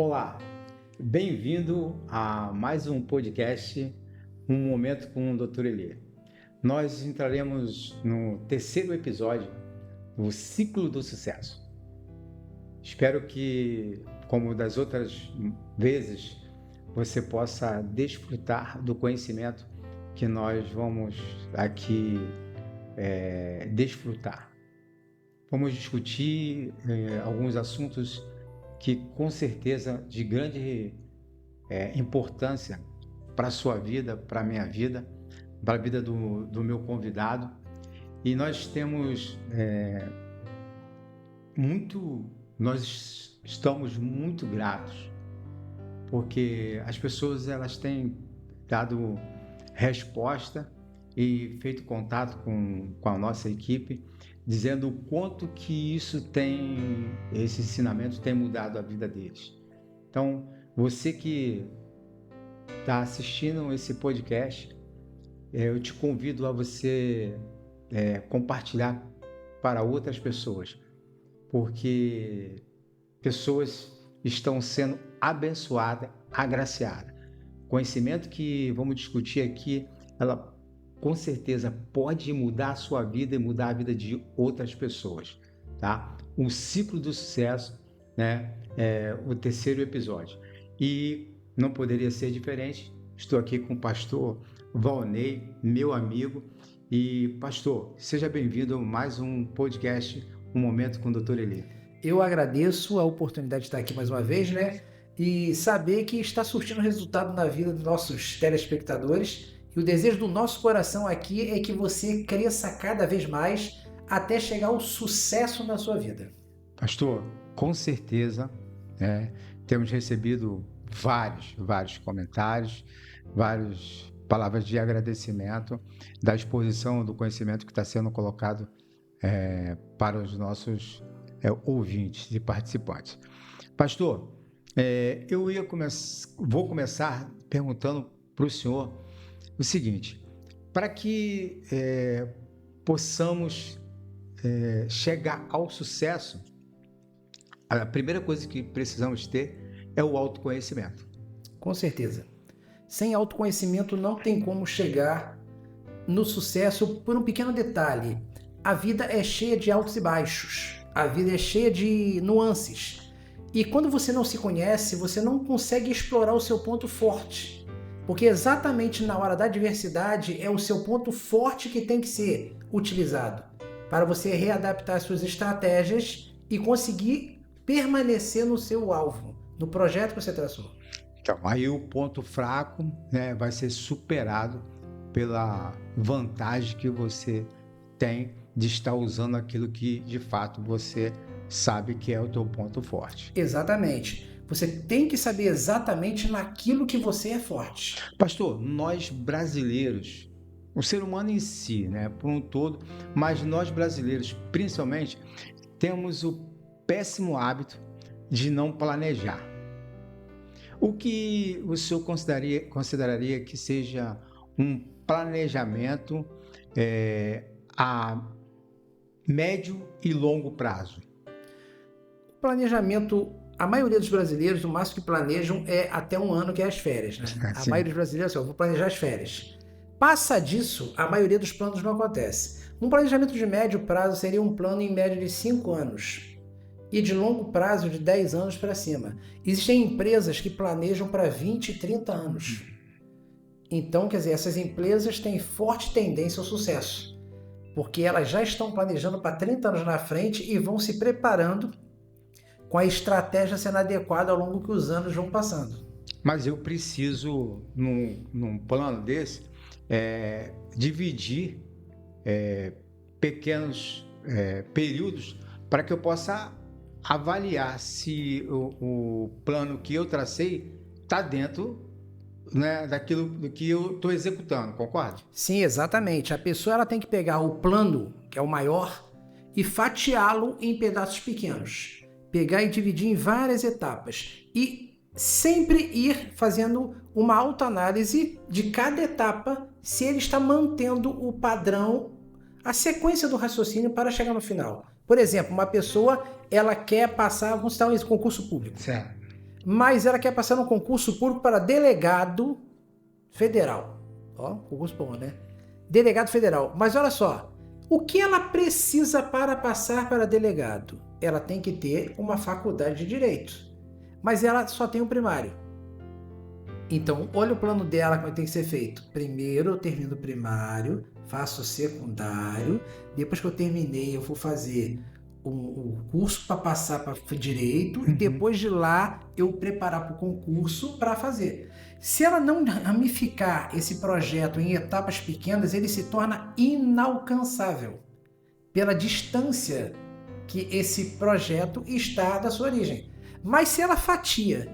Olá, bem-vindo a mais um podcast, Um Momento com o Dr. Eli. Nós entraremos no terceiro episódio do Ciclo do Sucesso. Espero que, como das outras vezes, você possa desfrutar do conhecimento que nós vamos aqui desfrutar. Vamos discutir alguns assuntos que com certeza de grande importância para a sua vida, para a minha vida, para a vida do meu convidado. E nós temos nós estamos muito gratos, porque as pessoas elas têm dado resposta e feito contato com a nossa equipe, dizendo o quanto que esse ensinamento tem mudado a vida deles. Então, você que está assistindo esse podcast, eu te convido a você compartilhar para outras pessoas, porque pessoas estão sendo abençoadas, agraciadas. O conhecimento que vamos discutir aqui, ela com certeza pode mudar a sua vida e mudar a vida de outras pessoas, tá? O Ciclo do Sucesso, né? É o terceiro episódio. E não poderia ser diferente. Estou aqui com o pastor Valnei, meu amigo. E, pastor, seja bem-vindo a mais um podcast, Um Momento com o Dr. Eli. Eu agradeço a oportunidade de estar aqui mais uma vez, né? E saber que está surtindo resultado na vida dos nossos telespectadores. E o desejo do nosso coração aqui é que você cresça cada vez mais até chegar ao sucesso na sua vida. Pastor, com certeza, temos recebido vários comentários, várias palavras de agradecimento da exposição do conhecimento que está sendo colocado para os nossos ouvintes e participantes. Pastor, vou começar perguntando para o senhor o seguinte: para que possamos chegar ao sucesso, a primeira coisa que precisamos ter é o autoconhecimento. Com certeza. Sem autoconhecimento não tem como chegar no sucesso por um pequeno detalhe. A vida é cheia de altos e baixos. A vida é cheia de nuances. E quando você não se conhece, você não consegue explorar o seu ponto forte. Porque exatamente na hora da adversidade é o seu ponto forte que tem que ser utilizado para você readaptar as suas estratégias e conseguir permanecer no seu alvo, no projeto que você traçou. Então, aí o ponto fraco, vai ser superado pela vantagem que você tem de estar usando aquilo que de fato você sabe que é o teu ponto forte. Exatamente. Você tem que saber exatamente naquilo que você é forte. Pastor, nós brasileiros, o ser humano em si, por um todo, mas nós brasileiros, principalmente, temos o péssimo hábito de não planejar. O que o senhor consideraria que seja um planejamento a médio e longo prazo? O planejamento, a maioria dos brasileiros, o máximo que planejam é até um ano, que é as férias, né? A maioria dos brasileiros eu vou planejar as férias. Passa disso, a maioria dos planos não acontece. Um planejamento de médio prazo seria um plano em média de 5 anos e de longo prazo de 10 anos para cima. Existem empresas que planejam para 20 e 30 anos. Então, quer dizer, essas empresas têm forte tendência ao sucesso, porque elas já estão planejando para 30 anos na frente e vão se preparando com a estratégia sendo adequada ao longo que os anos vão passando. Mas eu preciso, num plano desse, dividir pequenos períodos para que eu possa avaliar se o plano que eu tracei está dentro daquilo que eu estou executando, concorda? Sim, exatamente. A pessoa ela tem que pegar o plano, que é o maior, e fatiá-lo em pedaços pequenos. Pegar e dividir em várias etapas. E sempre ir fazendo uma autoanálise de cada etapa, se ele está mantendo o padrão, a sequência do raciocínio para chegar no final. Por exemplo, uma pessoa ela quer passar, vamos citar um concurso público. Certo. mas ela quer passar num concurso público para delegado federal. Ó, concurso bom, né? Delegado federal. Mas olha só, o que ela precisa para passar para delegado? Ela tem que ter uma faculdade de direito, mas ela só tem o primário. Então, olha o plano dela, como tem que ser feito. Primeiro eu termino o primário, faço o secundário, depois que eu terminei eu vou fazer o curso para passar para direito e depois de lá eu preparar para o concurso para fazer. Se ela não ramificar esse projeto em etapas pequenas, ele se torna inalcançável pela distância que esse projeto está da sua origem. Mas se ela fatia,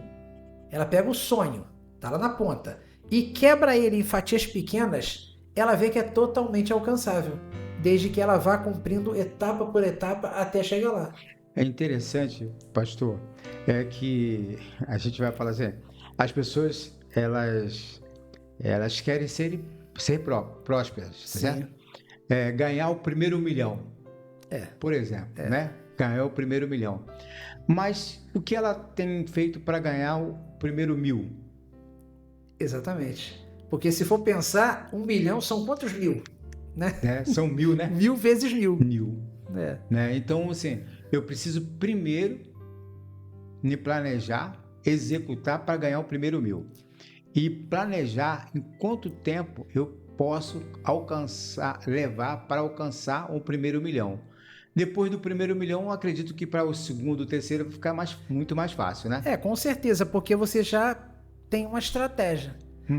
ela pega o sonho, está lá na ponta, e quebra ele em fatias pequenas, ela vê que é totalmente alcançável, desde que ela vá cumprindo etapa por etapa até chegar lá. É interessante, pastor, é que a gente vai falar assim, as pessoas, elas querem ser prósperas, certo? Ganhar o primeiro milhão, por exemplo, né? Ganhar o primeiro milhão. Mas o que ela tem feito para ganhar o primeiro 1.000? Exatamente. Porque se for pensar, 1 milhão são quantos mil? Né? São 1.000, né? 1.000 vezes 1.000. 1.000. Né? Então, assim, eu preciso primeiro me planejar, executar para ganhar o primeiro 1.000. E planejar em quanto tempo eu posso levar para alcançar o primeiro 1 milhão. Depois do primeiro 1 milhão, eu acredito que para o segundo, o terceiro, vai ficar muito mais fácil, né? Com certeza, porque você já tem uma estratégia.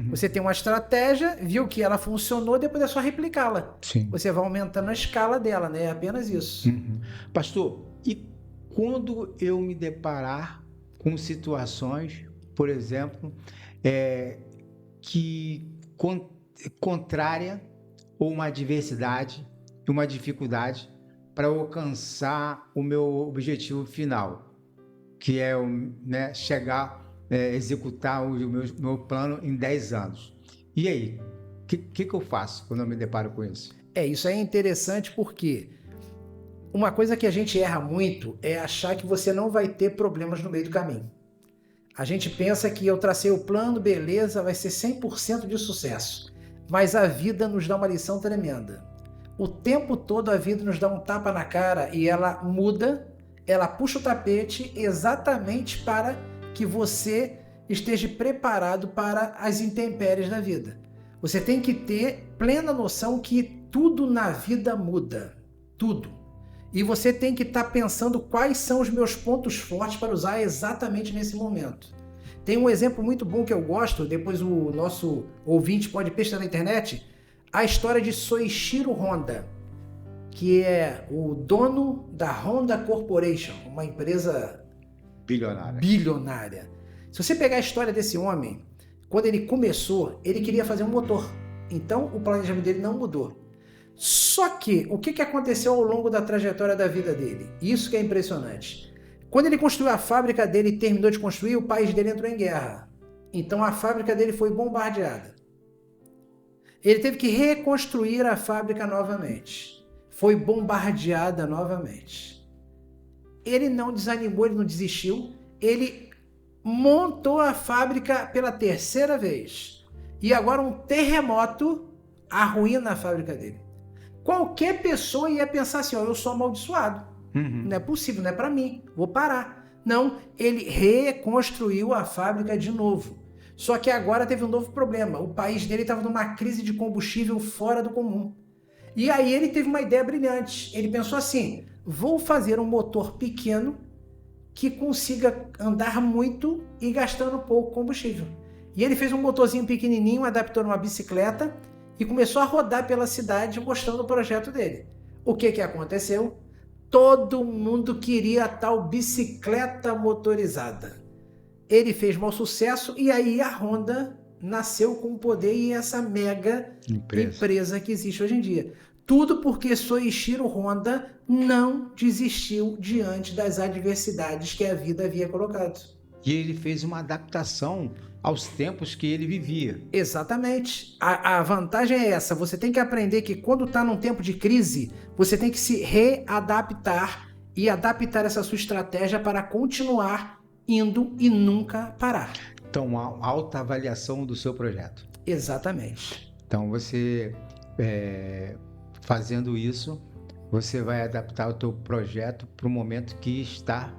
Você tem uma estratégia, viu que ela funcionou, depois é só replicá-la. Sim. Você vai aumentando a escala dela, né? É apenas isso. Pastor, e quando eu me deparar com situações, por exemplo, que contrária ou uma adversidade, uma dificuldade para alcançar o meu objetivo final, que é executar o meu plano em 10 anos. E aí, o que eu faço quando eu me deparo com isso? Isso é interessante porque uma coisa que a gente erra muito é achar que você não vai ter problemas no meio do caminho. A gente pensa que eu tracei o plano, beleza, vai ser 100% de sucesso. Mas a vida nos dá uma lição tremenda. O tempo todo a vida nos dá um tapa na cara e ela muda, ela puxa o tapete exatamente para que você esteja preparado para as intempéries da vida. Você tem que ter plena noção que tudo na vida muda. Tudo. E você tem que estar pensando quais são os meus pontos fortes para usar exatamente nesse momento. Tem um exemplo muito bom que eu gosto, depois o nosso ouvinte pode pesquisar na internet, a história de Soichiro Honda, que é o dono da Honda Corporation, uma empresa bilionária. Se você pegar a história desse homem, quando ele começou, ele queria fazer um motor. Então, o planejamento dele não mudou. Só que, o que aconteceu ao longo da trajetória da vida dele? Isso que é impressionante. Quando ele construiu a fábrica dele e terminou de construir, o país dele entrou em guerra. Então, a fábrica dele foi bombardeada. Ele teve que reconstruir a fábrica novamente. Foi bombardeada novamente. Ele não desanimou, ele não desistiu. Ele montou a fábrica pela terceira vez. E agora um terremoto arruína a fábrica dele. Qualquer pessoa ia pensar assim, eu sou amaldiçoado. Não é possível, não é para mim, vou parar. Não, ele reconstruiu a fábrica de novo. Só que agora teve um novo problema. O país dele estava numa crise de combustível fora do comum. E aí ele teve uma ideia brilhante. Ele pensou assim, vou fazer um motor pequeno que consiga andar muito e gastando pouco combustível. E ele fez um motorzinho pequenininho, adaptou numa bicicleta e começou a rodar pela cidade mostrando o projeto dele. O que aconteceu? Todo mundo queria a tal bicicleta motorizada. Ele fez mau sucesso e aí a Honda nasceu com o poder e essa mega empresa que existe hoje em dia. Tudo porque Soichiro Honda não desistiu diante das adversidades que a vida havia colocado. E ele fez uma adaptação aos tempos que ele vivia. Exatamente. A vantagem é essa. Você tem que aprender que quando está num tempo de crise, você tem que se readaptar e adaptar essa sua estratégia para continuar indo e nunca parar. Então, a alta avaliação do seu projeto. Exatamente. Então, você fazendo isso, você vai adaptar o teu projeto para o momento que está.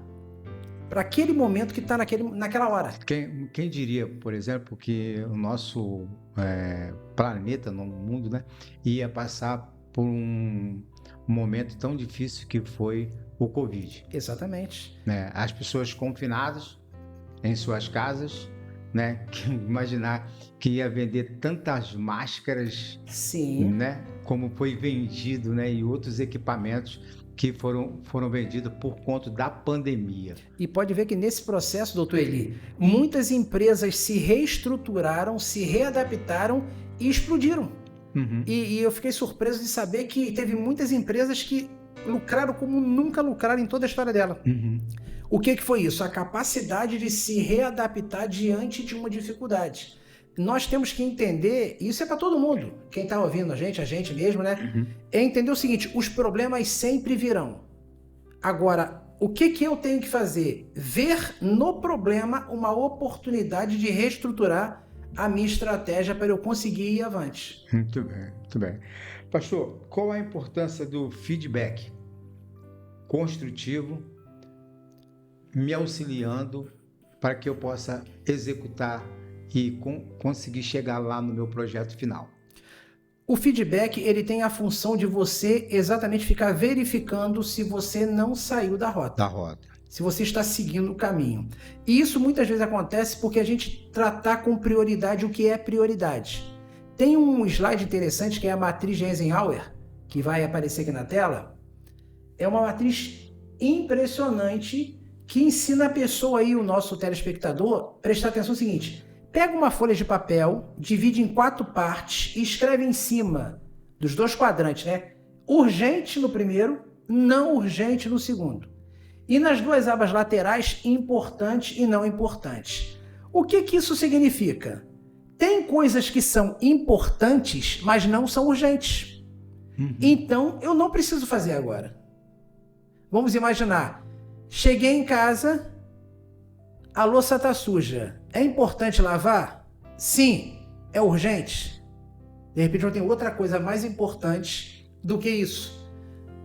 Para aquele momento que está naquela hora. Quem diria, por exemplo, que o nosso planeta, no mundo, né, ia passar por um momento tão difícil que foi o Covid. Exatamente. Né? As pessoas confinadas em suas casas, né? Imaginar que ia vender tantas máscaras, sim, né? Como foi vendido, né? E outros equipamentos que foram vendidos por conta da pandemia. E pode ver que nesse processo, doutor Eli, muitas empresas se reestruturaram, se readaptaram e explodiram. Uhum. E eu fiquei surpreso de saber que teve muitas empresas que lucraram como nunca lucraram em toda a história dela. Uhum. O que foi isso? A capacidade de se readaptar diante de uma dificuldade. Nós temos que entender, e isso é para todo mundo, quem está ouvindo a gente mesmo, né? Uhum. É entender o seguinte, os problemas sempre virão. Agora, o que eu tenho que fazer? Ver no problema uma oportunidade de reestruturar a minha estratégia para eu conseguir ir avante. Muito bem, muito bem. Pastor, qual a importância do feedback construtivo me auxiliando para que eu possa executar e conseguir chegar lá no meu projeto final? O feedback, ele tem a função de você exatamente ficar verificando se você não saiu da rota. Se você está seguindo o caminho. E isso muitas vezes acontece porque a gente tratar com prioridade o que é prioridade. Tem um slide interessante que é a matriz de Eisenhower, que vai aparecer aqui na tela. É uma matriz impressionante que ensina a pessoa aí, o nosso telespectador, prestar atenção no seguinte: pega uma folha de papel, divide em 4 partes e escreve em cima dos 2 quadrantes, né? Urgente no primeiro, não urgente no segundo. E nas 2 abas laterais, importante e não importante. O que isso significa? Tem coisas que são importantes, mas não são urgentes. Uhum. Então, eu não preciso fazer agora. Vamos imaginar, cheguei em casa, a louça está suja. É importante lavar? Sim. É urgente? De repente eu tenho outra coisa mais importante do que isso.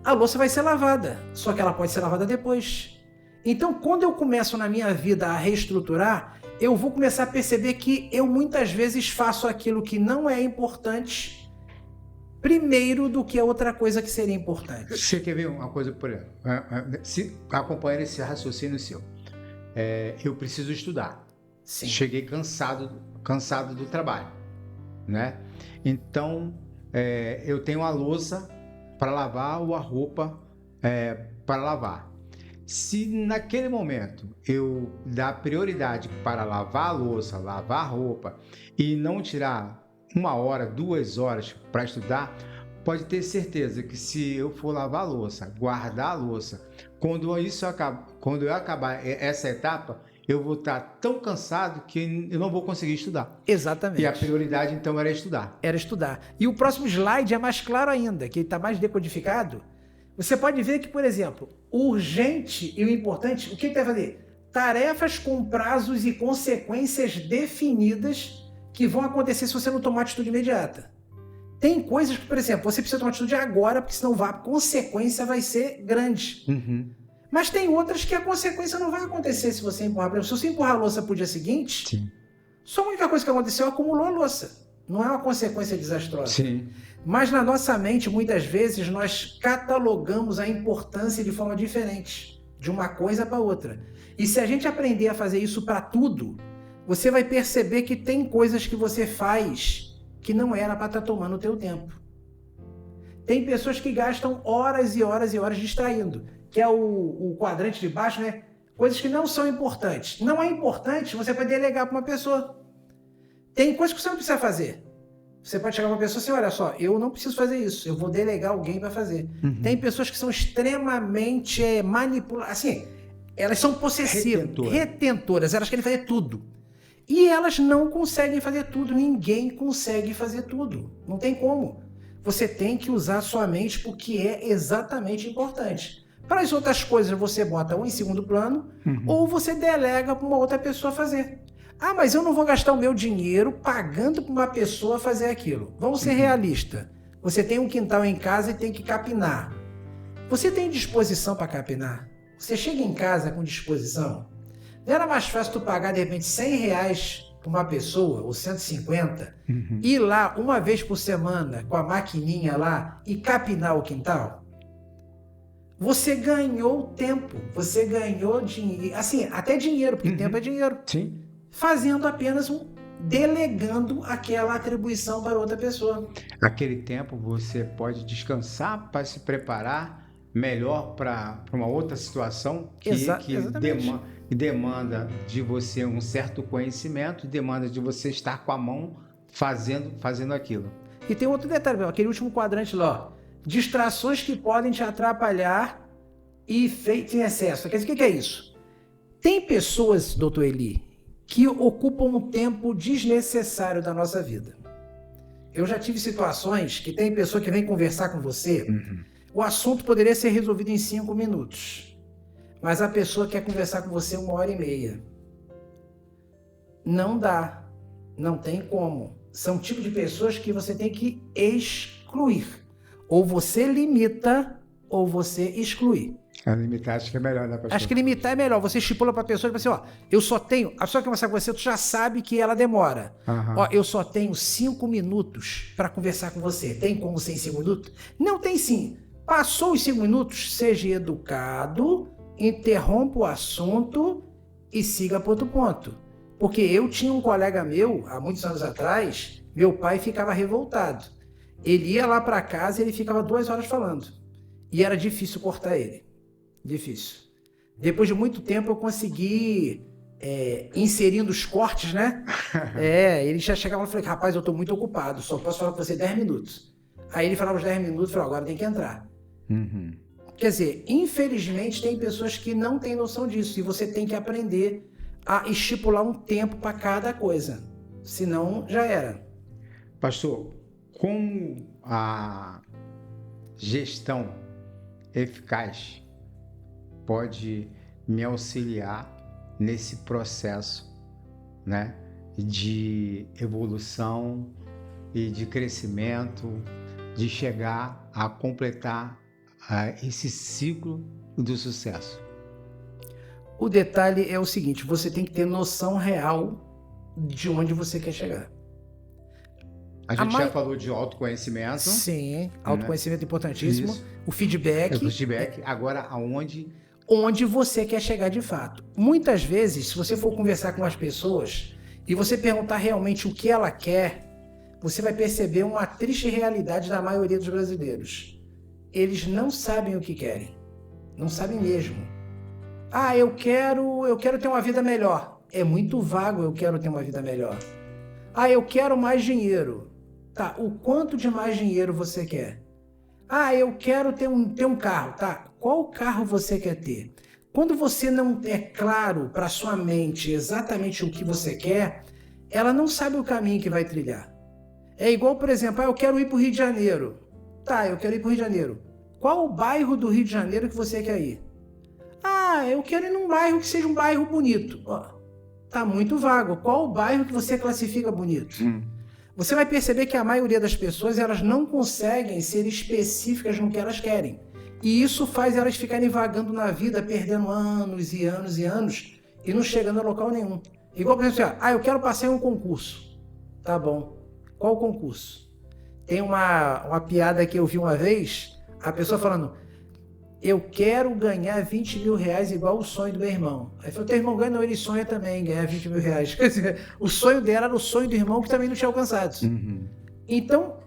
A louça vai ser lavada, só que ela pode ser lavada depois. Então, quando eu começo na minha vida a reestruturar, eu vou começar a perceber que eu muitas vezes faço aquilo que não é importante primeiro do que a outra coisa que seria importante. Você quer ver uma coisa, por exemplo, acompanhar esse raciocínio seu. Eu preciso estudar. Sim. Cheguei cansado do trabalho, né? Então, eu tenho a louça para lavar ou a roupa para lavar. Se naquele momento eu dar prioridade para lavar a louça, lavar a roupa e não tirar 1 hora, 2 horas para estudar, pode ter certeza que se eu for lavar a louça, guardar a louça, quando eu acabar essa etapa, eu vou estar tão cansado que eu não vou conseguir estudar. Exatamente. E a prioridade, então, era estudar. Era estudar. E o próximo slide é mais claro ainda, que está mais decodificado. Você pode ver que, por exemplo, o urgente e o importante, o que vai fazer? Tarefas com prazos e consequências definidas que vão acontecer se você não tomar atitude imediata. Tem coisas que, por exemplo, você precisa tomar atitude agora, porque senão a consequência vai ser grande. Uhum. Mas tem outras que a consequência não vai acontecer se você empurrar. Por exemplo, se você empurrar a louça para o dia seguinte, sim, só a única coisa que aconteceu é acumulou a louça. Não é uma consequência desastrosa. Sim. Mas na nossa mente, muitas vezes, nós catalogamos a importância de forma diferente, de uma coisa para outra. E se a gente aprender a fazer isso para tudo, você vai perceber que tem coisas que você faz que não era para estar tomando o teu tempo. Tem pessoas que gastam horas e horas e horas distraindo, que é o quadrante de baixo, né? Coisas que não são importantes. Não é importante, você pode delegar para uma pessoa. Tem coisas que você não precisa fazer. Você pode chegar para uma pessoa assim, olha só, eu não preciso fazer isso, eu vou delegar alguém para fazer. Uhum. Tem pessoas que são extremamente manipuladas, assim, elas são possessivas, retentoras, elas querem fazer tudo. E elas não conseguem fazer tudo, ninguém consegue fazer tudo, não tem como. Você tem que usar sua mente porque é exatamente importante. Para as outras coisas, você bota ou em segundo plano, ou você delega para uma outra pessoa fazer. Ah, mas eu não vou gastar o meu dinheiro pagando para uma pessoa fazer aquilo. Vamos ser realistas. Você tem um quintal em casa e tem que capinar. Você tem disposição para capinar? Você chega em casa com disposição? Não era mais fácil tu pagar, de repente, R$100 para uma pessoa, ou 150, ir lá uma vez por semana com a maquininha lá e capinar o quintal? Você ganhou tempo, você ganhou dinheiro, assim, até dinheiro, porque tempo é dinheiro. Sim. Fazendo apenas delegando aquela atribuição para outra pessoa. Aquele tempo você pode descansar para se preparar melhor para uma outra situação que demanda de você um certo conhecimento, demanda de você estar com a mão fazendo aquilo. E tem outro detalhe, aquele último quadrante lá, ó. Distrações que podem te atrapalhar e feito em excesso. Quer dizer, o que é isso? Tem pessoas, doutor Eli, que ocupam um tempo desnecessário da nossa vida. Eu já tive situações que tem pessoa que vem conversar com você, o assunto poderia ser resolvido em 5 minutos, mas a pessoa quer conversar com você 1h30. Não dá, não tem como. São tipos de pessoas que você tem que excluir. Ou você limita, ou você exclui. Limitar acho que é melhor, né, pastor? Acho que limitar é melhor. Você estipula para a pessoa, tipo assim, ó, eu só tenho... A pessoa que conversar com você, tu já sabe que ela demora. Ó, eu só tenho 5 minutos para conversar com você. Tem como ser em 5 minutos? Não tem sim. Passou os 5 minutos, seja educado, interrompa o assunto e siga para outro ponto. Porque eu tinha um colega meu, há muitos anos atrás, meu pai ficava revoltado. Ele ia lá para casa e ele ficava 2 horas falando. E era difícil cortar ele. Difícil. Depois de muito tempo eu consegui inserindo os cortes, né? Ele já chegava e falou, rapaz, eu estou muito ocupado, só posso falar com você 10 minutos. Aí ele falava os 10 minutos e falou, agora tem que entrar. Quer dizer, infelizmente tem pessoas que não têm noção disso e você tem que aprender a estipular um tempo para cada coisa. Senão, já era. Pastor, como a gestão eficaz pode me auxiliar nesse processo, né, de evolução e de crescimento, de chegar a completar esse ciclo do sucesso? O detalhe é o seguinte, você tem que ter noção real de onde você quer chegar. A gente já falou de autoconhecimento. Sim, autoconhecimento importantíssimo. Isso. O feedback. Agora, aonde? Onde você quer chegar de fato. Muitas vezes, se você for conversar com as pessoas e você perguntar realmente o que ela quer, você vai perceber uma triste realidade da maioria dos brasileiros. Eles não sabem o que querem. Não sabem mesmo. Ah, eu quero ter uma vida melhor. É muito vago, eu quero ter uma vida melhor. Ah, eu quero mais dinheiro. Tá, o quanto de mais dinheiro você quer? Ah, eu quero ter um carro. Tá, qual carro você quer ter? Quando você não é claro para sua mente exatamente o que você quer, ela não sabe o caminho que vai trilhar. É igual, por exemplo, eu quero ir para o Rio de Janeiro. Tá, eu quero ir para o Rio de Janeiro. Qual o bairro do Rio de Janeiro que você quer ir? Ah, eu quero ir num bairro que seja um bairro bonito. Ó, tá muito vago. Qual o bairro que você classifica bonito? Você vai perceber que a maioria das pessoas elas não conseguem ser específicas no que elas querem. E isso faz elas ficarem vagando na vida, perdendo anos e anos e anos e não chegando a local nenhum. Igual, por exemplo, eu quero passar em um concurso. Tá bom. Qual concurso? Tem uma piada que eu vi uma vez, a pessoa falando, eu quero ganhar 20 mil reais igual o sonho do meu irmão. Aí falou, teu irmão ganha, não, ele sonha também ganhar 20 mil reais. Quer dizer, o sonho dela era o sonho do irmão que também não tinha alcançado. Então,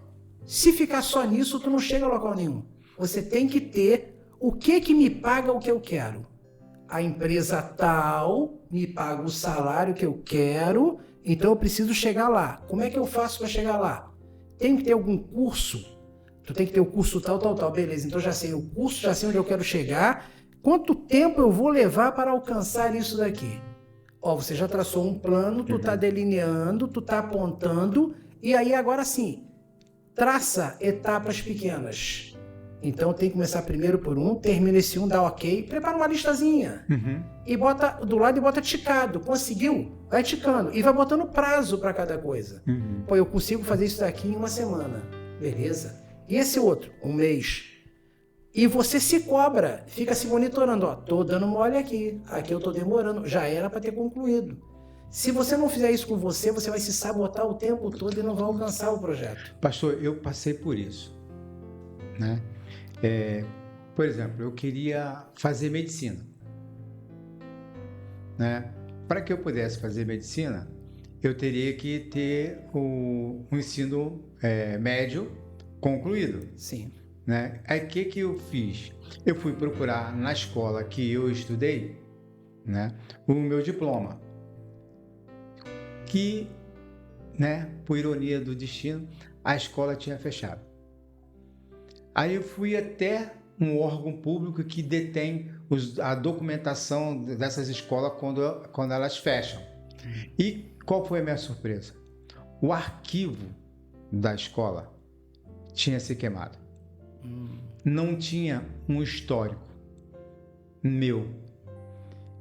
se ficar só nisso, tu não chega a local nenhum. Você tem que ter o que me paga o que eu quero. A empresa tal me paga o salário que eu quero, então eu preciso chegar lá. Como é que eu faço para chegar lá? Tem que ter algum curso? Tu tem que ter o curso tal. Beleza, então já sei o curso, já sei onde eu quero chegar. Quanto tempo eu vou levar para alcançar isso daqui? Ó, você já traçou um plano, tu tá delineando, tu tá apontando, e aí agora sim, traça etapas pequenas. Então tem que começar primeiro por um, termina esse um, dá ok, prepara uma listazinha. E bota do lado e bota ticado. Conseguiu? Vai ticando. E vai botando prazo para cada coisa. Pô, eu consigo fazer isso daqui em uma semana. Beleza. E esse outro? Um mês. E você se cobra, fica se monitorando. Ó, tô dando mole aqui eu tô demorando. Já era para ter concluído. Se você não fizer isso com você, você vai se sabotar o tempo todo e não vai alcançar o projeto. Pastor, eu passei por isso, né? Por exemplo, eu queria fazer medicina, né? Para que eu pudesse fazer medicina, eu teria que ter o ensino médio concluído. Sim. Né? Aí o que eu fiz? Eu fui procurar na escola que eu estudei, né, o meu diploma, que, né, por ironia do destino, a escola tinha fechado. Aí eu fui até um órgão público que detém a documentação dessas escolas quando elas fecham. E qual foi a minha surpresa? O arquivo da escola tinha se queimado. Não tinha um histórico meu.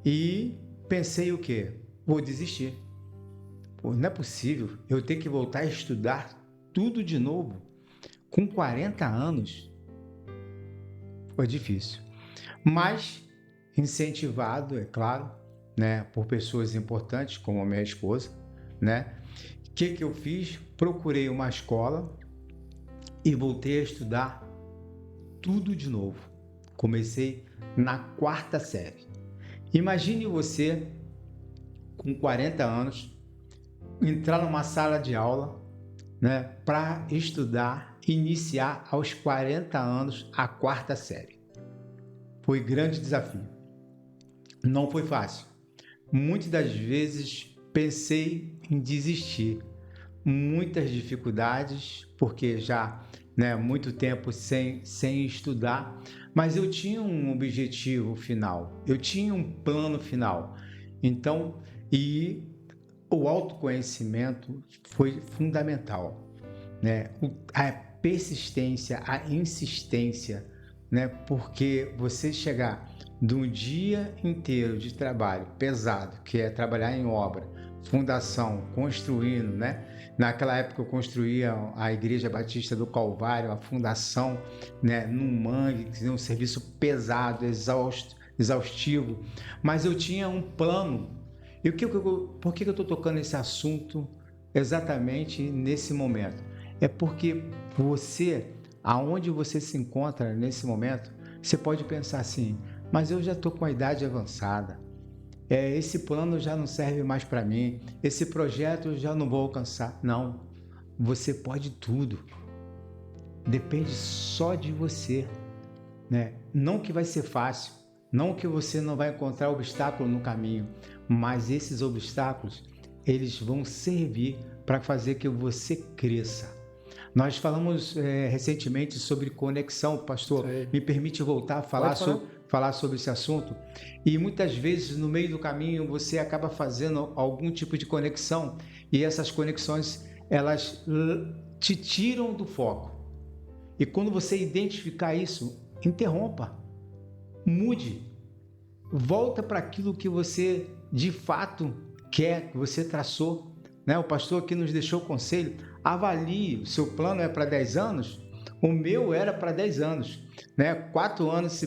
E pensei o quê? Vou desistir. Pô, não é possível eu ter que voltar a estudar tudo de novo com 40 anos. Foi difícil. Mas incentivado, é claro, né, por pessoas importantes como a minha esposa, né? O que eu fiz? Procurei uma escola e voltei a estudar tudo de novo. Comecei na 4ª série. Imagine você, com 40 anos, entrar numa sala de aula, né, para estudar, iniciar aos 40 anos a 4ª série. Foi grande desafio. Não foi fácil. Muitas das vezes pensei em desistir. Muitas dificuldades, porque já, né, muito tempo sem estudar, mas eu tinha um objetivo final, eu tinha um plano final. Então, e o autoconhecimento foi fundamental, né? A persistência, a insistência, né? Porque você chegar de um dia inteiro de trabalho pesado, que é trabalhar em obra, fundação, construindo, né? Naquela época eu construía a Igreja Batista do Calvário, a fundação, né, num mangue, que era um serviço pesado, exaustivo, mas eu tinha um plano. E por que eu estou tocando esse assunto exatamente nesse momento? É porque você, aonde você se encontra nesse momento, você pode pensar assim, mas eu já estou com a idade avançada, esse plano já não serve mais para mim, esse projeto eu já não vou alcançar. Não, você pode tudo, depende só de você, né? Não que vai ser fácil, não que você não vai encontrar obstáculo no caminho, mas esses obstáculos, eles vão servir para fazer que você cresça. Nós falamos recentemente sobre conexão, pastor. Sim. Me permite voltar a falar sobre esse assunto? E muitas vezes no meio do caminho você acaba fazendo algum tipo de conexão e essas conexões elas te tiram do foco. E quando você identificar isso, interrompa, mude, volta para aquilo que você de fato quer, que você traçou. Né? O pastor aqui nos deixou o conselho, avalie, o seu plano é para 10 anos, o meu era para 10 anos, né? 4 anos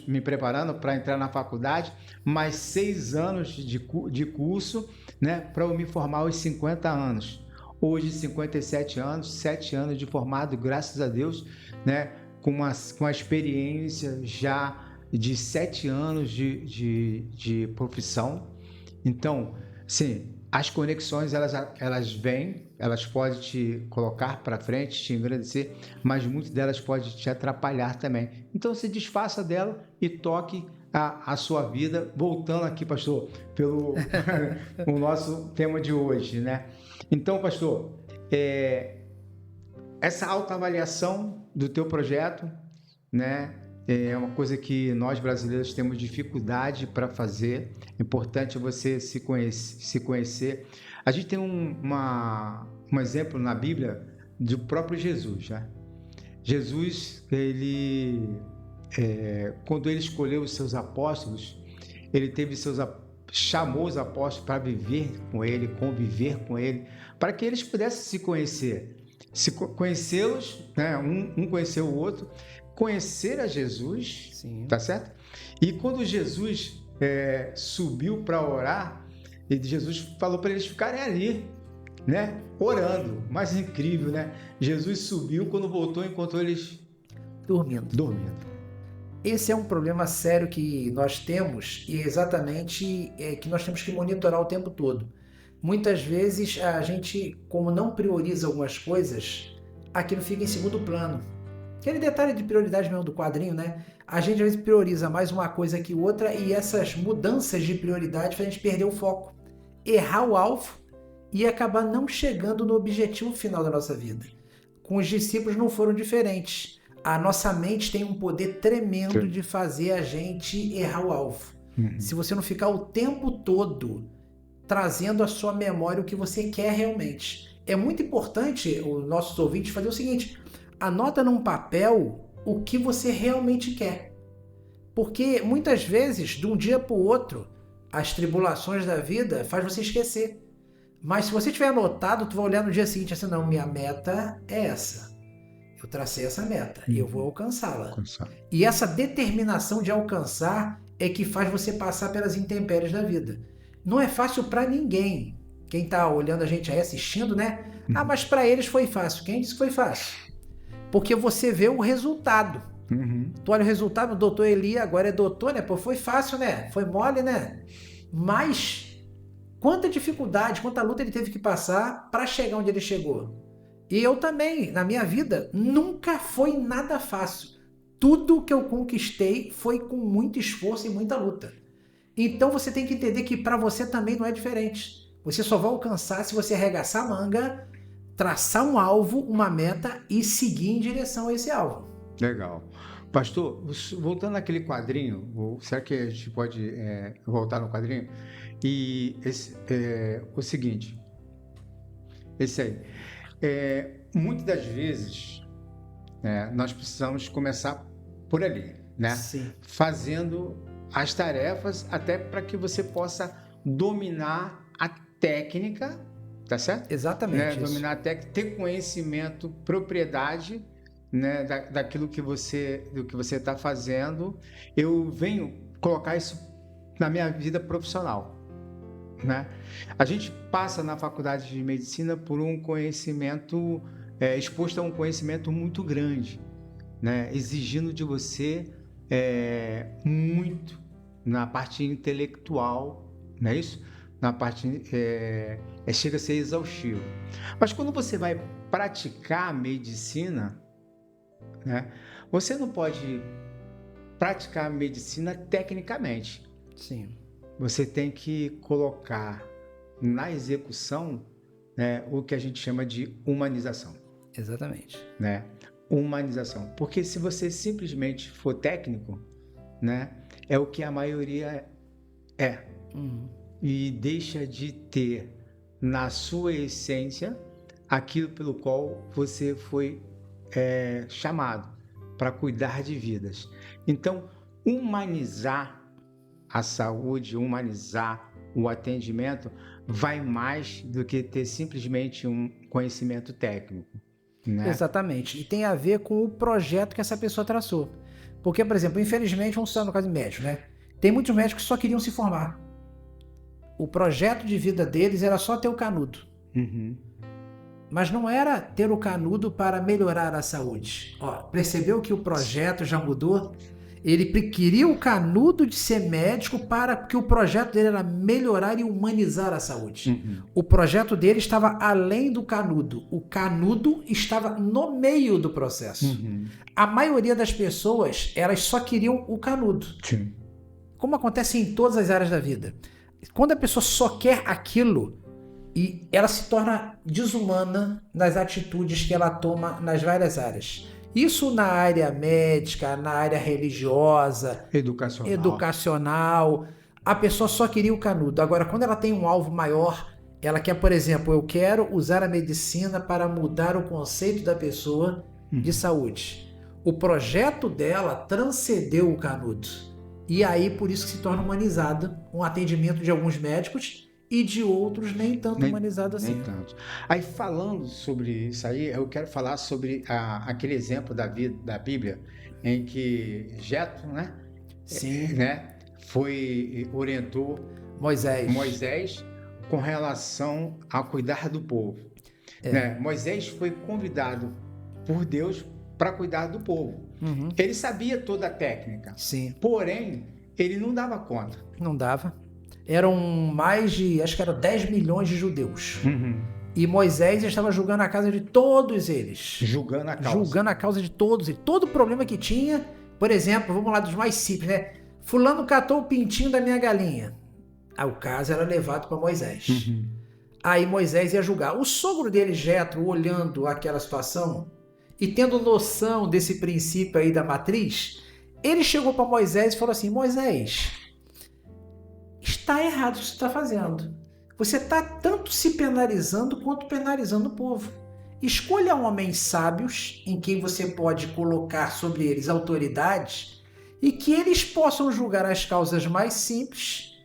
me preparando para entrar na faculdade, mais 6 anos de curso, né? Para eu me formar aos 50 anos. Hoje, 57 anos, 7 anos de formado, graças a Deus, né? Com a experiência já de 7 anos de profissão. Então, sim, as conexões elas vêm, elas podem te colocar para frente, te engrandecer, mas muitas delas podem te atrapalhar também. Então se desfaça dela e toque a sua vida. Voltando aqui, pastor, pelo o nosso tema de hoje, né? Então, pastor, essa autoavaliação do teu projeto, né? É uma coisa que nós brasileiros temos dificuldade para fazer. É importante você se conhecer. A gente tem um exemplo na Bíblia do próprio Jesus, né? Jesus, quando ele escolheu os seus apóstolos, ele chamou os apóstolos para viver com ele, conviver com ele, para que eles pudessem se conhecer, conhecê-los, né? Um conhecer o outro, conhecer a Jesus, Sim. tá certo? E quando Jesus subiu para orar, Jesus falou para eles ficarem ali, né? Orando. Mais incrível, né? Jesus subiu, quando voltou, encontrou eles dormindo. Esse é um problema sério que nós temos e exatamente que nós temos que monitorar o tempo todo. Muitas vezes a gente, como não prioriza algumas coisas, aquilo fica em segundo plano. Aquele detalhe de prioridade mesmo do quadrinho, né? A gente às vezes prioriza mais uma coisa que outra e essas mudanças de prioridade fazem a gente perder o foco, errar o alvo e acabar não chegando no objetivo final da nossa vida. Com os discípulos não foram diferentes. A nossa mente tem um poder tremendo de fazer a gente errar o alvo. Se você não ficar o tempo todo trazendo à sua memória o que você quer realmente. É muito importante os nossos ouvintes fazer o seguinte: anota num papel o que você realmente quer. Porque muitas vezes, de um dia para o outro, as tribulações da vida faz você esquecer. Mas se você tiver anotado, tu vai olhar no dia seguinte assim, não, minha meta é essa. Eu tracei essa meta e eu vou alcançá-la. E essa determinação de alcançar é que faz você passar pelas intempéries da vida. Não é fácil para ninguém. Quem está olhando a gente aí, assistindo, né? Ah, mas para eles foi fácil. Quem disse que foi fácil? Porque você vê o resultado. Tu olha o resultado, o doutor Eli agora é doutor, né? Pô, foi fácil, né? Foi mole, né? Mas quanta dificuldade, quanta luta ele teve que passar para chegar onde ele chegou. E eu também, na minha vida, nunca foi nada fácil. Tudo que eu conquistei foi com muito esforço e muita luta. Então você tem que entender que para você também não é diferente. Você só vai alcançar se você arregaçar a manga, traçar um alvo, uma meta e seguir em direção a esse alvo. Legal. Pastor, voltando àquele quadrinho, será que a gente pode voltar no quadrinho? E o seguinte, esse aí. Muitas das vezes nós precisamos começar por ali, né? Sim. Fazendo as tarefas até para que você possa dominar a técnica, tá certo? Exatamente. Dominar a técnica, ter conhecimento, propriedade, né, do que você está fazendo. Eu venho colocar isso na minha vida profissional. Né? A gente passa na faculdade de medicina por um conhecimento, exposto a um conhecimento muito grande, né? Exigindo de você muito na parte intelectual, não é isso? Na parte chega a ser exaustivo. Mas quando você vai praticar a medicina, né, você não pode praticar a medicina tecnicamente. Sim. Você tem que colocar na execução, né, o que a gente chama de humanização. Exatamente. Né? Humanização. Porque se você simplesmente for técnico, né, é o que a maioria é. E deixa de ter na sua essência aquilo pelo qual você foi chamado para cuidar de vidas. Então, humanizar a saúde, humanizar o atendimento vai mais do que ter simplesmente um conhecimento técnico. Né? Exatamente. E tem a ver com o projeto que essa pessoa traçou. Porque, por exemplo, infelizmente, vamos estar no caso de médico, né? Tem muitos médicos que só queriam se formar. O projeto de vida deles era só ter o canudo. Mas não era ter o canudo para melhorar a saúde. Percebeu que o projeto já mudou? Ele queria o canudo de ser médico para que o projeto dele era melhorar e humanizar a saúde. O projeto dele estava além do canudo. O canudo estava no meio do processo. A maioria das pessoas, elas só queriam o canudo. Sim. Como acontece em todas as áreas da vida. Quando a pessoa só quer aquilo, e ela se torna desumana nas atitudes que ela toma nas várias áreas. Isso na área médica, na área religiosa, educacional. A pessoa só queria o canudo. Agora, quando ela tem um alvo maior, ela quer, por exemplo, eu quero usar a medicina para mudar o conceito da pessoa de saúde. O projeto dela transcendeu o canudo. E aí, por isso que se torna humanizado um atendimento de alguns médicos e de outros nem tanto humanizado assim. Nem tanto. Aí, falando sobre isso aí, eu quero falar sobre aquele exemplo da Bíblia em que Jetro, né? Sim. Orientou Moisés com relação a cuidar do povo. Né? Moisés foi convidado por Deus para cuidar do povo. Uhum. Ele sabia toda a técnica. Sim. Porém, ele não dava conta. Não dava. Eram mais de, acho que eram 10 milhões de judeus. Uhum. E Moisés estava julgando a causa de todos eles. Julgando a causa. Julgando a causa de todos. E todo problema que tinha, por exemplo, vamos lá dos mais simples, né? Fulano catou o pintinho da minha galinha. Aí o caso era levado para Moisés. Uhum. Aí Moisés ia julgar. O sogro dele, Jetro, olhando aquela situação e tendo noção desse princípio aí da matriz, ele chegou para Moisés e falou assim: Moisés, está errado o que você está fazendo. Você está tanto se penalizando quanto penalizando o povo. Escolha homens sábios em quem você pode colocar sobre eles autoridade e que eles possam julgar as causas mais simples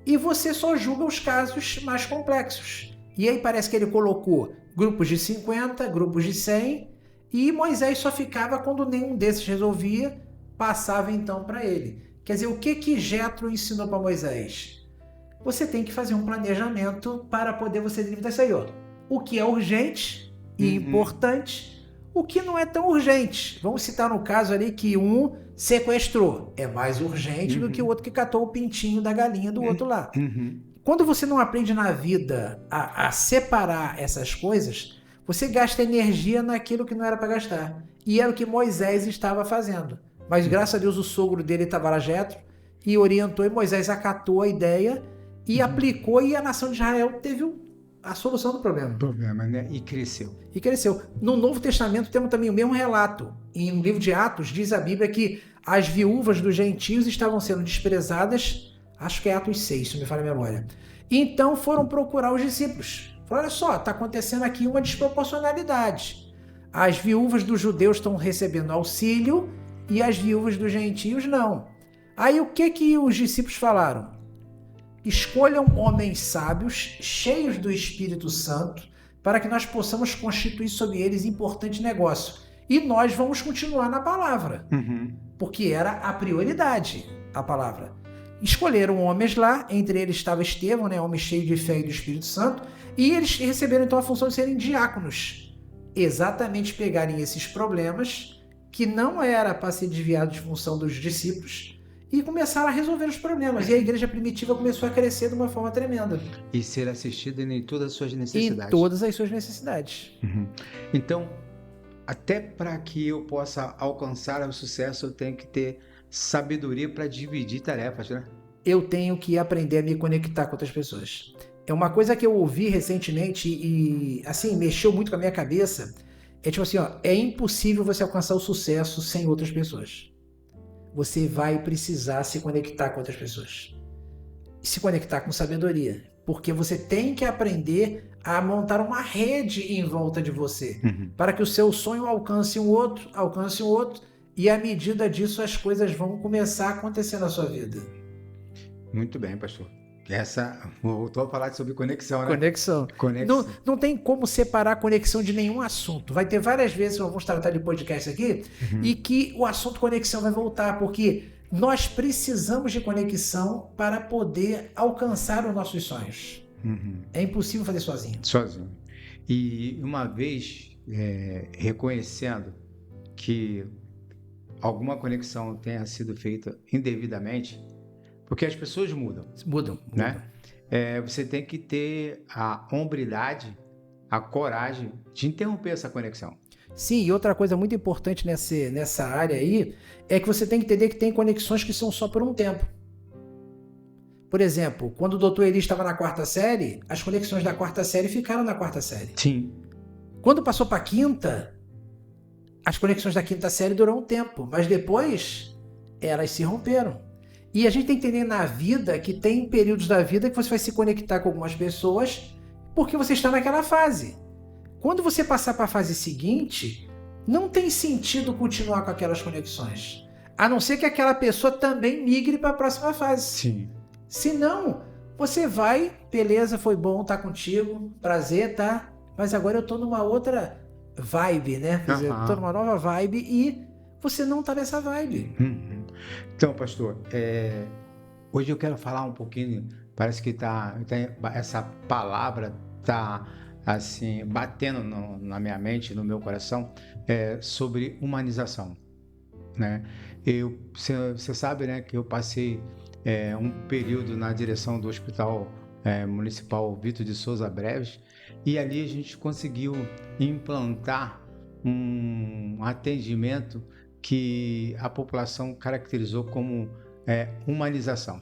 e você só julga os casos mais complexos. E aí parece que ele colocou grupos de 50, grupos de 100 e Moisés só ficava quando nenhum desses resolvia, passava então para ele. Quer dizer, o que Jetro ensinou para Moisés? Você tem que fazer um planejamento para poder você delimitar isso aí, ó. O que é urgente e importante, o que não é tão urgente. Vamos citar no caso ali que um sequestrou. É mais urgente do que o outro que catou o pintinho da galinha do outro lá. Quando você não aprende na vida a separar essas coisas, você gasta energia naquilo que não era para gastar. E era o que Moisés estava fazendo. Mas graças a Deus o sogro dele estava lá, Jetro, e orientou, e Moisés acatou a ideia e aplicou, e a nação de Israel teve a solução do problema. Né? E cresceu. E cresceu. No Novo Testamento temos também o mesmo relato. E no livro de Atos diz a Bíblia que as viúvas dos gentios estavam sendo desprezadas, acho que é Atos 6, se me falha a memória. Então foram procurar os discípulos. Falaram, olha só, está acontecendo aqui uma desproporcionalidade. As viúvas dos judeus estão recebendo auxílio e as viúvas dos gentios não. Aí o que os discípulos falaram? Escolham homens sábios, cheios do Espírito Santo, para que nós possamos constituir sobre eles importante negócio. E nós vamos continuar na palavra, porque era a prioridade, a palavra. Escolheram homens lá, entre eles estava Estevão, né, homem cheio de fé e do Espírito Santo, e eles receberam então a função de serem diáconos. Exatamente pegarem esses problemas, que não era para ser desviado de função dos discípulos, e começaram a resolver os problemas. E a igreja primitiva começou a crescer de uma forma tremenda. E ser assistida em todas as suas necessidades. Em todas as suas necessidades. Então, até para que eu possa alcançar o sucesso, eu tenho que ter sabedoria para dividir tarefas, né? Eu tenho que aprender a me conectar com outras pessoas. É uma coisa que eu ouvi recentemente e, assim, mexeu muito com a minha cabeça. É tipo assim, ó, é impossível você alcançar o sucesso sem outras pessoas. Você vai precisar se conectar com outras pessoas. E se conectar com sabedoria. Porque você tem que aprender a montar uma rede em volta de você. Para que o seu sonho alcance um outro, e à medida disso as coisas vão começar a acontecer na sua vida. Muito bem, pastor. Voltou a falar sobre conexão, né? Conexão. Não tem como separar a conexão de nenhum assunto. Vai ter várias vezes, vamos tratar de podcast aqui, e que o assunto conexão vai voltar, porque nós precisamos de conexão para poder alcançar os nossos sonhos. É impossível fazer sozinho. E uma vez reconhecendo que alguma conexão tenha sido feita indevidamente, porque as pessoas mudam. Né? Você tem que ter a hombridade, a coragem de interromper essa conexão. Sim, e outra coisa muito importante nessa área aí é que você tem que entender que tem conexões que são só por um tempo. Por exemplo, quando o Dr. Eli estava na 4ª série, as conexões da 4ª série ficaram na 4ª série. Sim. Quando passou para a 5ª, as conexões da 5ª série duraram um tempo, mas depois elas se romperam. E a gente tem que entender na vida que tem períodos da vida que você vai se conectar com algumas pessoas porque você está naquela fase. Quando você passar para a fase seguinte, não tem sentido continuar com aquelas conexões. A não ser que aquela pessoa também migre para a próxima fase. Sim. Se não, você vai, beleza, foi bom estar contigo, prazer, tá? Mas agora eu tô numa outra vibe, né? Quer dizer, tô numa nova vibe e você não tá nessa vibe. Então, pastor, hoje eu quero falar um pouquinho, parece que essa palavra tá assim, batendo na minha mente, no meu coração, sobre humanização, né? Você sabe, né, que eu passei um período na direção do Hospital Municipal Vitor de Souza Breves, e ali a gente conseguiu implantar um atendimento que a população caracterizou como humanização,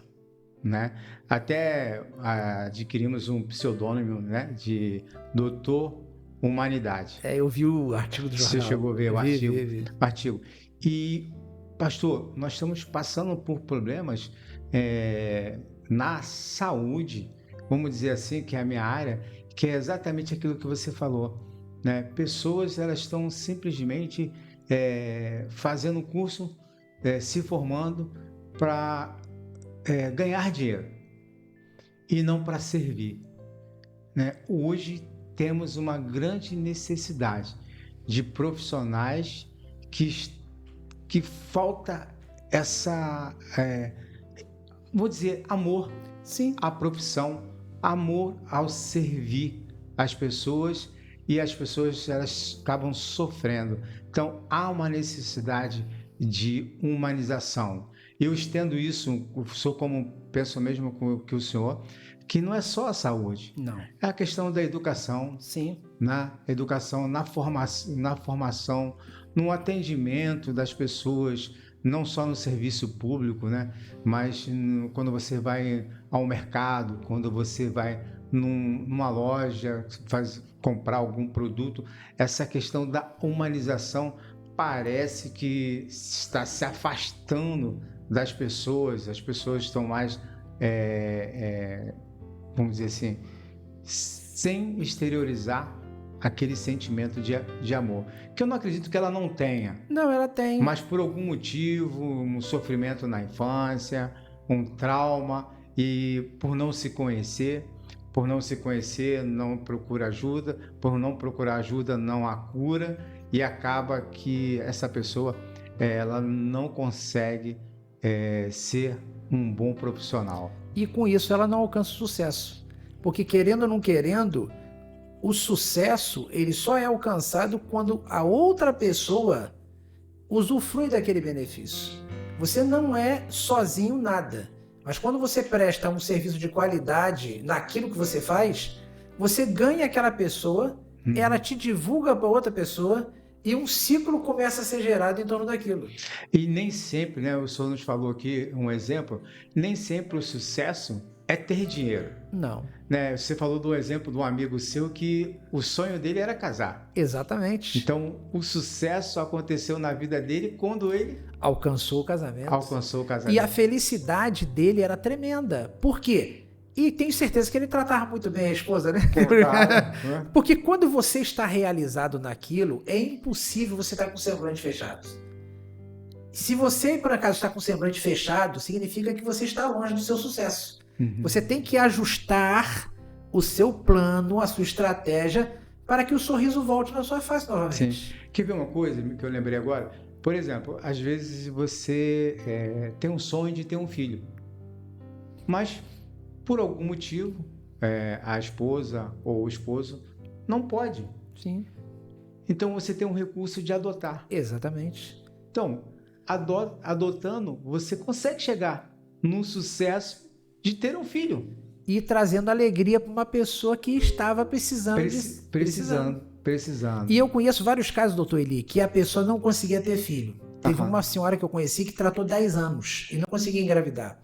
né? Até adquirimos um pseudônimo, né, de Doutor Humanidade. Eu vi o artigo do jornal. Você chegou a ver o Vi. artigo. E, pastor, nós estamos passando por problemas na saúde, vamos dizer assim, que é a minha área, que é exatamente aquilo que você falou, né? Pessoas, elas estão simplesmente fazendo curso, se formando para ganhar dinheiro e não para servir, né? Hoje temos uma grande necessidade de profissionais que falta essa, vou dizer, amor. Sim. À profissão, amor ao servir as pessoas, e as pessoas, elas acabam sofrendo. Então, há uma necessidade de humanização. Eu estendo isso, penso mesmo que o senhor, que não é só a saúde. Não. É a questão da educação. Sim. Na educação, na formação, no atendimento das pessoas, não só no serviço público, né? Mas quando você vai ao mercado, quando você vai numa loja comprar algum produto, essa questão da humanização parece que está se afastando das pessoas. As pessoas estão mais, vamos dizer assim, sem exteriorizar aquele sentimento de amor, que eu não acredito que ela não tenha. Não, ela tem. Mas por algum motivo, um sofrimento na infância, um trauma, e por não se conhecer, não procura ajuda, por não procurar ajuda, não há cura, e acaba que essa pessoa ela não consegue ser um bom profissional. E com isso ela não alcança o sucesso, porque querendo ou não querendo, o sucesso ele só é alcançado quando a outra pessoa usufrui daquele benefício. Você não é sozinho nada, mas quando você presta um serviço de qualidade naquilo que você faz, você ganha aquela pessoa, ela te divulga para outra pessoa e um ciclo começa a ser gerado em torno daquilo. E nem sempre, né, o senhor nos falou aqui um exemplo, nem sempre o sucesso é ter dinheiro. Não. Né? Você falou do exemplo de um amigo seu que o sonho dele era casar. Exatamente. Então, o sucesso aconteceu na vida dele quando ele alcançou o casamento. E a felicidade dele era tremenda. Por quê? E tenho certeza que ele tratava muito bem a esposa, né? Claro. Porque quando você está realizado naquilo, é impossível você estar com o semblante fechado. Se você, por acaso, está com o semblante fechado, significa que você está longe do seu sucesso. Você tem que ajustar o seu plano, a sua estratégia, para que o sorriso volte na sua face novamente. Sim. Quer ver uma coisa que eu lembrei agora? Por exemplo, às vezes você tem um sonho de ter um filho, mas por algum motivo a esposa ou o esposo não pode. Sim. Então você tem um recurso de adotar. Exatamente. Então, adotando, você consegue chegar no sucesso de ter um filho. E trazendo alegria para uma pessoa que estava precisando. E eu conheço vários casos, doutor Eli, que a pessoa não conseguia ter filho. Teve uma senhora que eu conheci que tratou 10 anos e não conseguia engravidar.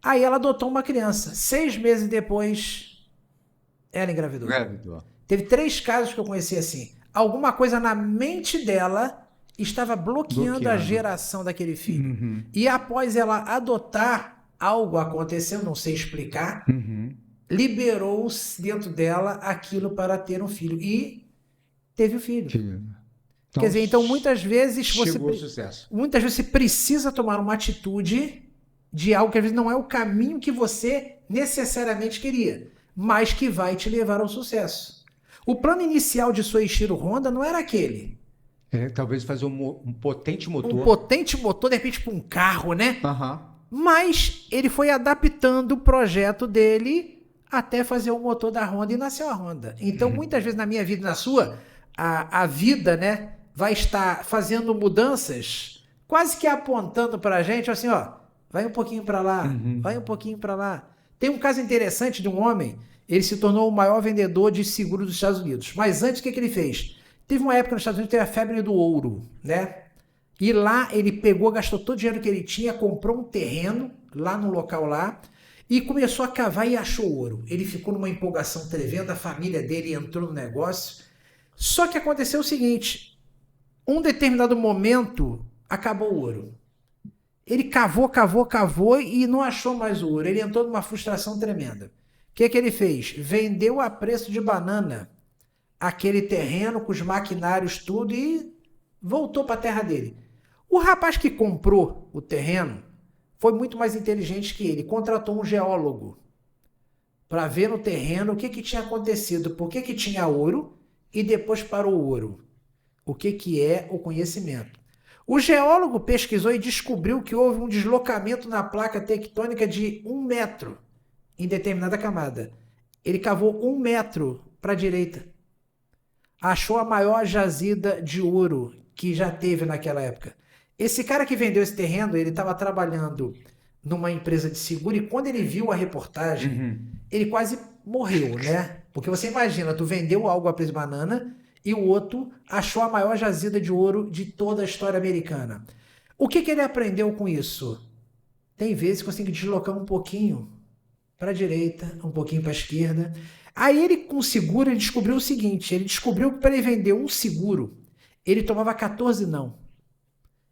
Aí ela adotou uma criança. 6 meses depois, ela engravidou. Teve 3 casos que eu conheci assim. Alguma coisa na mente dela estava bloqueando a geração daquele filho. E após ela adotar, algo aconteceu, não sei explicar, liberou-se dentro dela aquilo para ter um filho. E teve o filho. Quer dizer, então muitas vezes chegou ao sucesso. Muitas vezes você precisa tomar uma atitude de algo que às vezes não é o caminho que você necessariamente queria, mas que vai te levar ao sucesso. O plano inicial de Soichiro Honda não era aquele. Talvez fazer um potente motor. Um potente motor, de repente, para um carro, né? Uhum. Mas ele foi adaptando o projeto dele até fazer o motor da Honda e nasceu a Honda. Então, muitas vezes na minha vida e na sua, a vida, né, vai estar fazendo mudanças, quase que apontando para a gente, assim, ó, vai um pouquinho para lá, vai um pouquinho para lá. Tem um caso interessante de um homem, ele se tornou o maior vendedor de seguro dos Estados Unidos. Mas antes, o que ele fez? Teve uma época nos Estados Unidos que teve a febre do ouro, né? E lá ele pegou, gastou todo o dinheiro que ele tinha, comprou um terreno lá no local lá e começou a cavar e achou ouro. Ele ficou numa empolgação tremenda, a família dele entrou no negócio. Só que aconteceu o seguinte, um determinado momento acabou o ouro. Ele cavou e não achou mais o ouro. Ele entrou numa frustração tremenda. O que ele fez? Vendeu a preço de banana aquele terreno com os maquinários, tudo, e voltou para a terra dele. O rapaz que comprou o terreno foi muito mais inteligente que ele. Contratou um geólogo para ver no terreno o que tinha acontecido, por que tinha ouro e depois parou o ouro. O que é o conhecimento. O geólogo pesquisou e descobriu que houve um deslocamento na placa tectônica de 1 metro em determinada camada. Ele cavou 1 metro para a direita. Achou a maior jazida de ouro que já teve naquela época. Esse cara que vendeu esse terreno, ele estava trabalhando numa empresa de seguro e quando ele viu a reportagem, ele quase morreu, né? Porque você imagina, tu vendeu algo a preço de banana e o outro achou a maior jazida de ouro de toda a história americana. O que ele aprendeu com isso? Tem vezes que você tem que deslocar um pouquinho para a direita, um pouquinho para a esquerda. Aí ele, com o seguro, ele descobriu o seguinte, ele descobriu que para ele vender um seguro, ele tomava 14 não.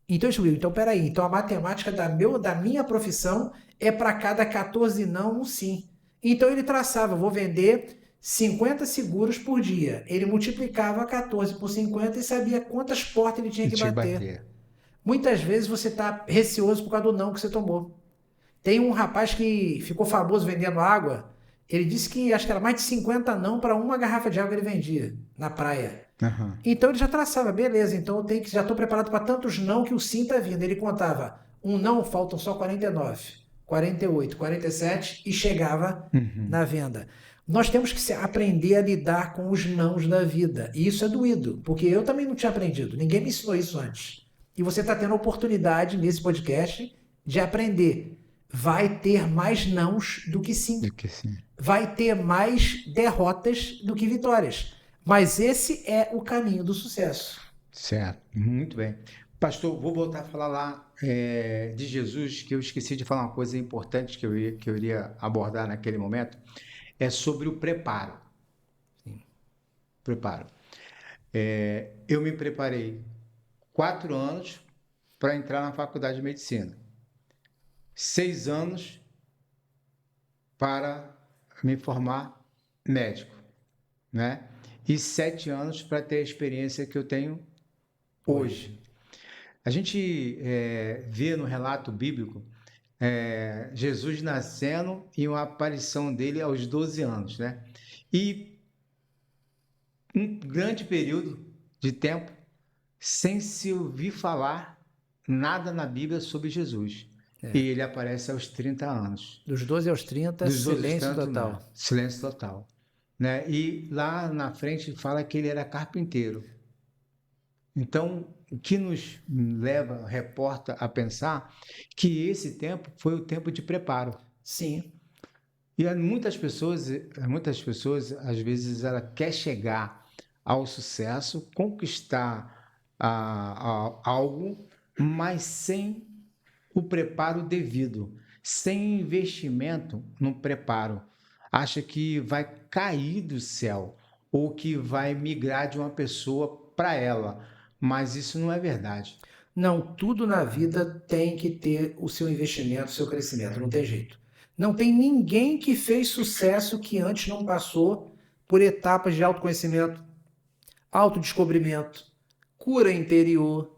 Então ele descobriu, então peraí, então a matemática da minha profissão é para cada 14 não, um sim. Então ele traçava, vou vender 50 seguros por dia. Ele multiplicava 14 por 50 e sabia quantas portas ele tinha que bater. Muitas vezes você está receoso por causa do não que você tomou. Tem um rapaz que ficou famoso vendendo água, ele disse que acho que era mais de 50 não para uma garrafa de água que ele vendia na praia. Então ele já traçava, beleza, então eu já estou preparado para tantos não que o sim está vindo. Ele contava, um não, faltam só 49, 48, 47 e chegava na venda. Nós temos que aprender a lidar com os nãos da vida. E isso é doído, porque eu também não tinha aprendido. Ninguém me ensinou isso antes. E você está tendo a oportunidade nesse podcast de aprender. Vai ter mais nãos do que sim. Vai ter mais derrotas do que vitórias. Mas esse é o caminho do sucesso. Certo, muito bem. Pastor, vou voltar a falar lá de Jesus, que eu esqueci de falar uma coisa importante que eu iria abordar naquele momento. É sobre o preparo. Sim. Preparo. Eu me preparei 4 anos para entrar na faculdade de medicina. 6 anos para me formar médico, né? E 7 anos para ter a experiência que eu tenho hoje. A gente vê no relato bíblico Jesus nascendo e uma aparição dele aos 12 anos, né? E um grande período de tempo sem se ouvir falar nada na Bíblia sobre Jesus. E ele aparece aos 30 anos. Dos 12 aos 30, silêncio total. Silêncio total. Né? E lá na frente fala que ele era carpinteiro. Então, o que nos leva, reporta a pensar que esse tempo foi o tempo de preparo. Sim. E muitas pessoas, às vezes, ela quer chegar ao sucesso, conquistar algo, mas sem o preparo devido, sem investimento no preparo. Acha que vai cair do céu ou que vai migrar de uma pessoa para ela, mas isso não é verdade. Não, tudo na vida tem que ter o seu investimento, o seu crescimento, não tem jeito. Não tem ninguém que fez sucesso que antes não passou por etapas de autoconhecimento, autodescobrimento, cura interior,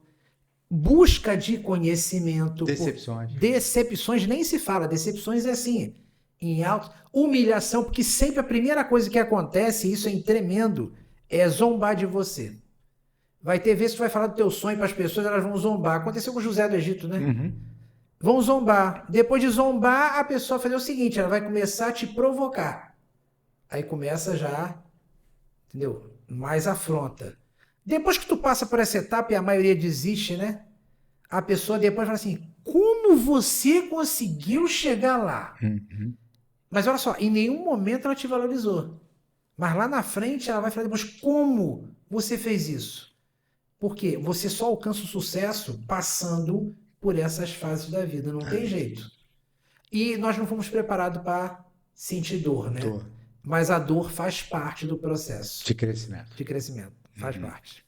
busca de conhecimento. Decepções nem se fala, decepções é assim, em alto, humilhação, porque sempre a primeira coisa que acontece, isso é tremendo, é zombar de você. Vai ter vezes que tu vai falar do teu sonho para as pessoas, elas vão zombar. Aconteceu com José do Egito, né? Vão zombar. Depois de zombar, a pessoa vai fazer o seguinte, ela vai começar a te provocar. Aí começa já, entendeu? Mais afronta. Depois que tu passa por essa etapa e a maioria desiste, né? A pessoa depois fala assim, como você conseguiu chegar lá? Mas olha só, em nenhum momento ela te valorizou. Mas lá na frente ela vai falar depois, como você fez isso? Porque você só alcança o sucesso passando por essas fases da vida, não tem jeito. E nós não fomos preparados para sentir dor, né? Mas a dor faz parte do processo. De crescimento. Faz parte.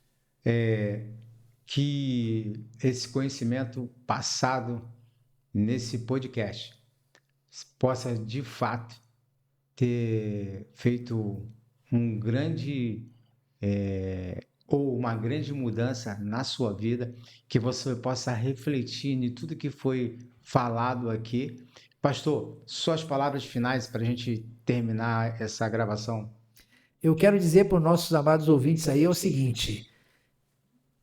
Que esse conhecimento passado nesse podcast possa, de fato, ter feito um grande ou uma grande mudança na sua vida, que você possa refletir em tudo que foi falado aqui. Pastor, suas palavras finais para a gente terminar essa gravação. Eu quero dizer para os nossos amados ouvintes aí é o seguinte,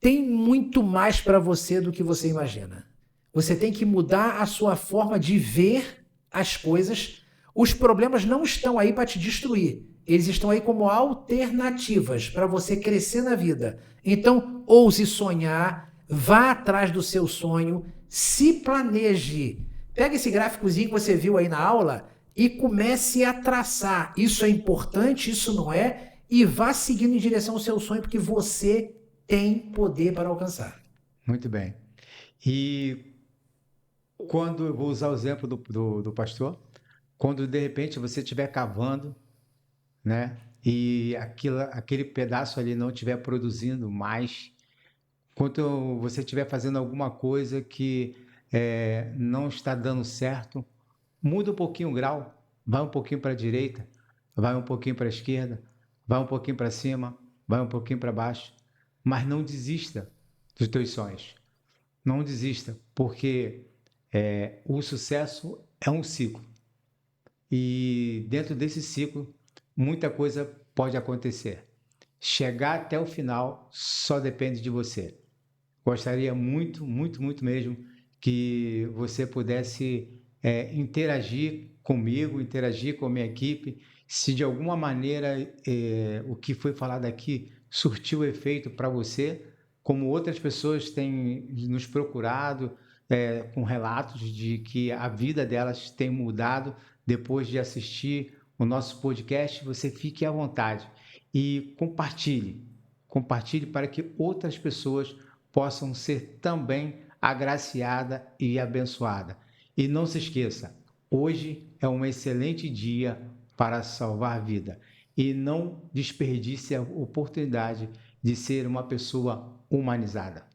tem muito mais para você do que você imagina. Você tem que mudar a sua forma de ver as coisas. Os problemas não estão aí para te destruir. Eles estão aí como alternativas para você crescer na vida. Então, ouse sonhar, vá atrás do seu sonho, se planeje. Pega esse gráficozinho que você viu aí na aula e comece a traçar. Isso é importante, isso não é? E vá seguindo em direção ao seu sonho, porque você tem poder para alcançar. Muito bem. E quando, eu vou usar o exemplo do pastor, quando de repente você estiver cavando, né, e aquele pedaço ali não estiver produzindo mais, quando você estiver fazendo alguma coisa que não está dando certo, muda um pouquinho o grau, vai um pouquinho para a direita, vai um pouquinho para a esquerda, vai um pouquinho para cima, vai um pouquinho para baixo, mas não desista dos teus sonhos. Não desista, porque o sucesso é um ciclo. E dentro desse ciclo, muita coisa pode acontecer. Chegar até o final só depende de você. Gostaria muito, muito, muito mesmo que você pudesse interagir comigo, interagir com a minha equipe. Se de alguma maneira o que foi falado aqui surtiu efeito para você, como outras pessoas têm nos procurado com relatos de que a vida delas tem mudado depois de assistir o nosso podcast, você fique à vontade e compartilhe para que outras pessoas possam ser também agraciadas e abençoadas. E não se esqueça, hoje é um excelente dia para salvar a vida e não desperdice a oportunidade de ser uma pessoa humanizada.